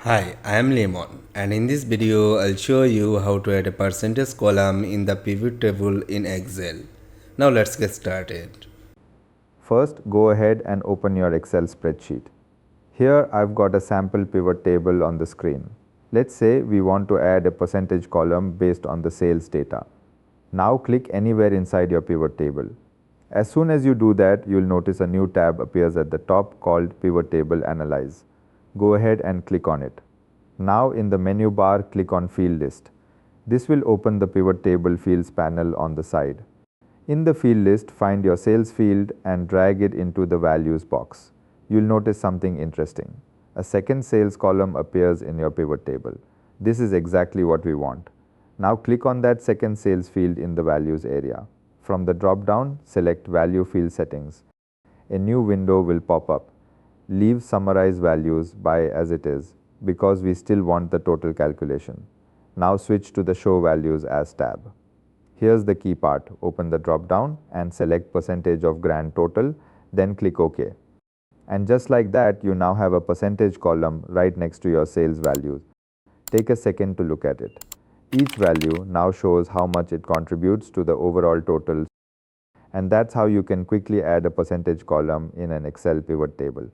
Hi, I am Limon, and in this video I'll show you how to add a percentage column in the pivot table in Excel. Now let's get started. First, go ahead and open your Excel spreadsheet. Here I've got a sample pivot table on the screen. Let's say we want to add a percentage column based on the sales data. Now click anywhere inside your pivot table. As soon as you do that, you'll notice a new tab appears at the top called Pivot Table Analyze. Go ahead and click on it. Now in the menu bar, click on Field List. This will open the Pivot Table Fields panel on the side. In the field list, find your sales field and drag it into the values box. You'll notice something interesting. A second sales column appears in your pivot table. This is exactly what we want. Now click on that second sales field in the values area. From the drop down, select Value Field Settings. A new window will pop up. Leave Summarize Values by as it is because we still want the total calculation. Now switch to the Show Values as tab. Here's the key part. Open the drop down and select percentage of grand total, then click OK. And just like that, you now have a percentage column right next to your sales values. Take a second to look at it. Each value now shows how much it contributes to the overall total. And that's how you can quickly add a percentage column in an Excel pivot table.